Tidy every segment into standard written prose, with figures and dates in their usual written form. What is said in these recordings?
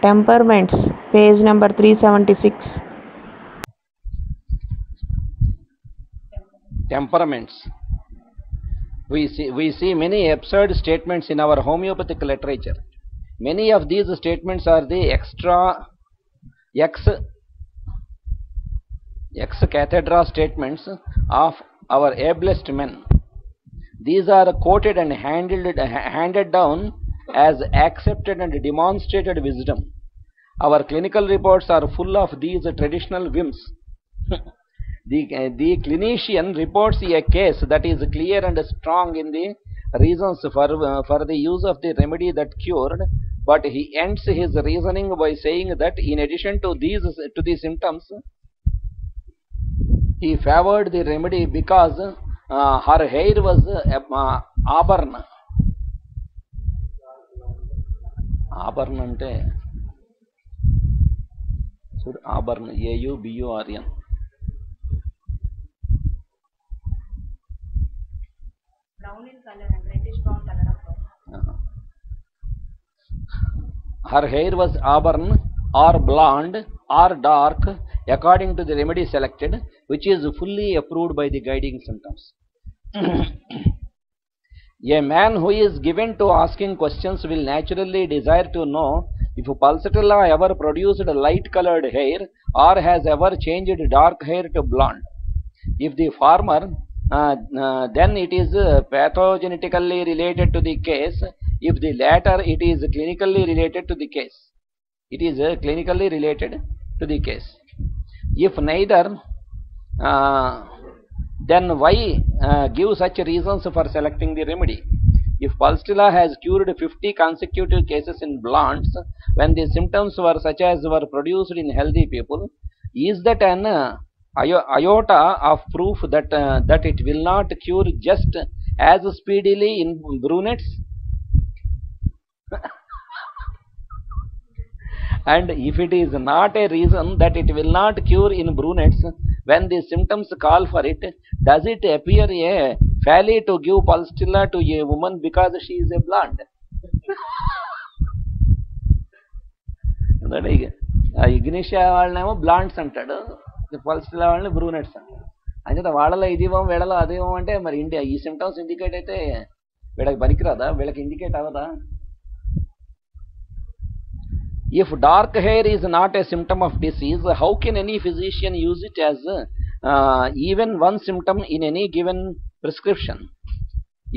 Temperaments, page number 376. Temperaments. We see many absurd statements in our homeopathic literature. Many of these statements are the ex cathedra statements of our ablest men. These are quoted and handed down as accepted and demonstrated wisdom. Our clinical reports are full of these traditional whims. The clinician reports a case that is clear and strong in the reasons for the use of the remedy that cured, but he ends his reasoning by saying that in addition to the symptoms, he favored the remedy because her hair was auburn. Auburn ante auburn, AUBURN. Brown in color and reddish brown color of hair. Her hair was auburn or blonde or dark according to the remedy selected, which is fully approved by the guiding symptoms. A man who is given to asking questions will naturally desire to know if Pulsatilla ever produced light colored hair or has ever changed dark hair to blonde. If the former, then it is pathogenetically related to the case. If the latter, it is clinically related to the case. If neither, then why give such reasons for selecting the remedy? If Pulsatilla has cured 50 consecutive cases in blondes when the symptoms were such as were produced in healthy people, is that an iota of proof that it will not cure just as speedily in brunettes? And if it is not a reason that it will not cure in brunettes when the symptoms call for it, does it appear a folly to give Pulsatilla to a woman because she is a blonde? Ignitia వాళ్ళనేమో బ్లాండ్స్ అంటాడు, పల్స్టిలా వాళ్ళని brunettes అంటాడు. అంచేత వాళ్ళలో ఇదివం వీళ్ళలో అదేమో అంటే మరి India ఈ సిమ్టమ్స్ ఇండికేట్ అయితే వీళ్ళకి పనికిరాదా, వీళ్ళకి ఇండికేట్ అవ్వదా? If dark hair is not a symptom of disease, how can any physician use it as even one symptom in any given prescription?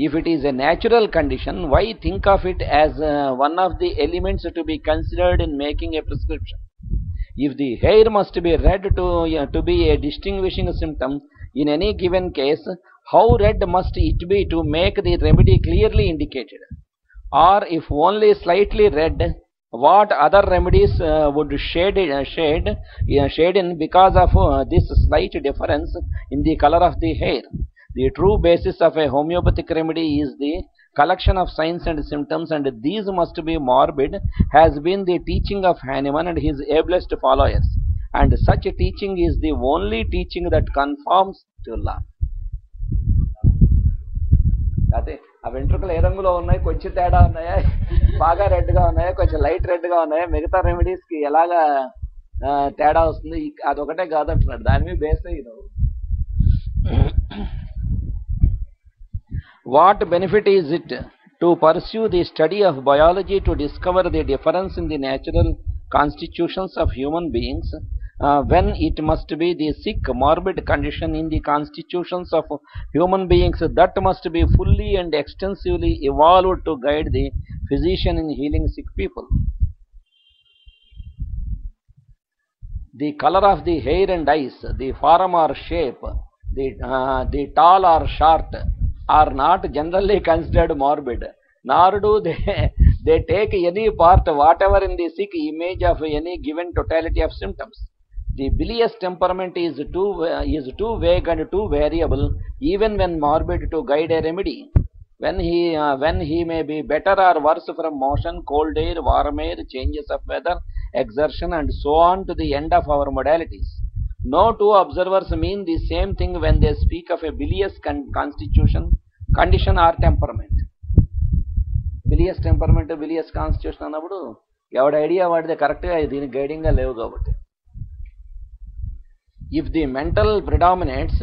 If it is a natural condition, why think of it as one of the elements to be considered in making a prescription? If the hair must be red to be a distinguishing symptom in any given case, how red must it be to make the remedy clearly indicated? Or if only slightly red, what other remedies would shade in because of this slight difference in the color of the hair? The true basis of a homeopathic remedy is the collection of signs and symptoms, and these must be morbid, has been the teaching of Hahnemann and his ablest followers, and such teaching is the only teaching that conforms to law. అదే ఆ వెంట్రుకలు ఏ రంగులో ఉన్నాయి, కొంచెం తేడా ఉన్నాయా, బాగా రెడ్గా ఉన్నాయా, కొంచెం లైట్ రెడ్గా ఉన్నాయా, మిగతా రెమెడీస్కి ఎలాగా తేడా వస్తుంది, అదొకటే కాదంటున్నాడు. దాని మీద బేస్ అయ్యి what benefit is it to pursue the study of biology to discover the difference in the natural constitutions of human beings when it must be the sick, morbid condition in the constitutions of human beings that must be fully and extensively evolved to guide the physician in healing sick people? The color of the hair and eyes, the form or shape, the tall or short, are not generally considered morbid, nor do they take any part whatever in the sick image of any given totality of symptoms. The bilious temperament is too vague and too variable, even when morbid, to guide a remedy. When he may be better or worse from motion, cold air, warm air, changes of weather, exertion, and so on to the end of our modalities. No two observers mean the same thing when they speak of a bilious condition or temperament. Bilious temperament, bilious constitution అన్నప్పుడు ఎవడి idea వాడితే కరెక్ట్గా దీనికి గైడింగ్గా లేవు కాబట్టి. If the mental predominates,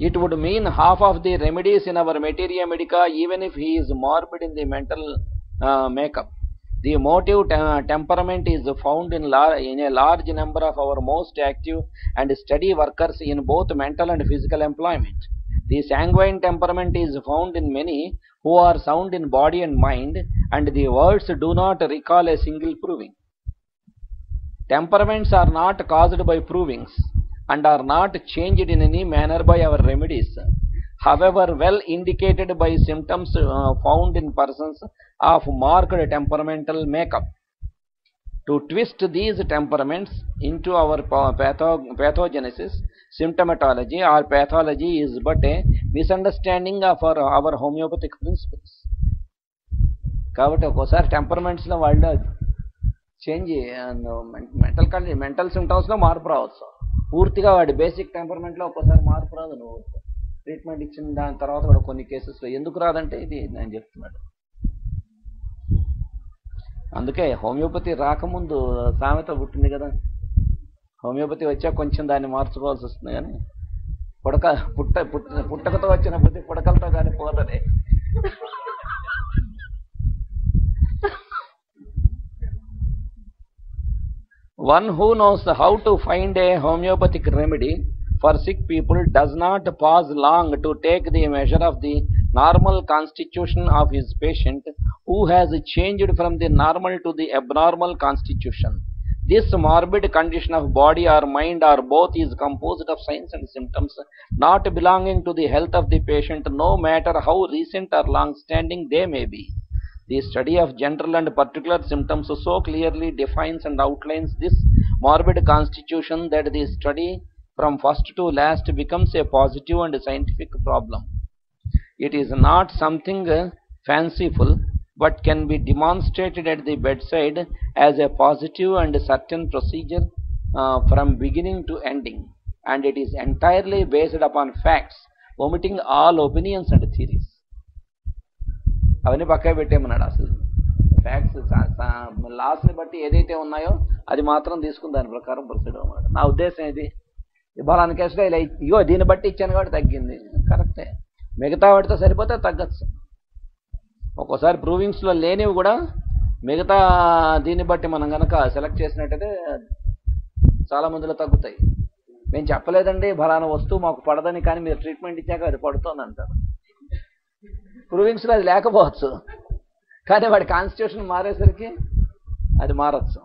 it would mean half of the remedies in our materia medica, even if he is morbid in the mental makeup. The motive temperament is found in a large number of our most active and steady workers in both mental and physical employment. The sanguine temperament is found in many who are sound in body and mind, and the words do not recall a single proving. Temperaments are not caused by provings and are not changed in any manner by our remedies, however well indicated by symptoms found in persons of marked temperamental makeup. To twist these temperaments into our pathogenesis, symptomatology or pathology is but a misunderstanding of our homeopathic principles. కాబట్టి ఒక్కోసారి టెంపర్మెంట్స్లో వాళ్ళు change mental సిమ్టమ్స్లో మార్పు రావచ్చు. పూర్తిగా వాడి basic టెంపర్మెంట్లో ఒక్కోసారి మార్పు రాదు. నువ్వు ట్రీట్మెంట్ ఇచ్చిన దాని తర్వాత కూడా కొన్ని కేసెస్లో ఎందుకు రాదంటే ఇది నేను చెప్తున్నాడు. అందుకే హోమియోపతి రాకముందు సామెత పుట్టింది కదా, హోమియోపతి వచ్చాక కొంచెం దాన్ని మార్చుకోవాల్సి వస్తుంది. కానీ పుట్టకతో వచ్చిన బుద్ధి పుడకలతో కానీ పోతుంది. One who knows how to find a homeopathic remedy for sick people does not pause long to take the measure of the normal constitution of his patient who has changed from the normal to the abnormal constitution. This morbid condition of body or mind or both is composed of signs and symptoms not belonging to the health of the patient, no matter how recent or long-standing they may be. The study of general and particular symptoms so clearly defines and outlines this morbid constitution that the study from first to last becomes a positive and scientific problem. It is not something fanciful, but can be demonstrated at the bedside as a positive and certain procedure from beginning to ending, and it is entirely based upon facts, omitting all opinions and theories. అవన్నీ పక్కా పెట్టేమన్నాడు. అసలు facts లాస్ని బట్టి ఏదైతే ఉన్నాయో అది మాత్రం తీసుకుని దాని ప్రకారం ప్రొసీడ్ అవ్వమాట. నా ఉద్దేశం ఇది, ఇవ్వాలని కేసులో ఇలా ఇగో దీన్ని బట్టి ఇచ్చాను కాబట్టి తగ్గింది, కరెక్టే. మిగతా వాటితో సరిపోతే తగ్గచ్చు. ఒక్కోసారి ప్రూవింగ్స్లో లేనివి కూడా మిగతా దీన్ని బట్టి మనం కనుక సెలెక్ట్ చేసినట్టయితే చాలా మందిలో తగ్గుతాయి. మేము చెప్పలేదండి ఫలానా వస్తువు మాకు పడదని, కానీ మీరు ట్రీట్మెంట్ ఇచ్చాక అది పడుతుంది అంటారు. ప్రూవింగ్స్లో అది లేకపోవచ్చు, కానీ వాడి కాన్స్టిట్యూషన్ మారేసరికి అది మారచ్చు.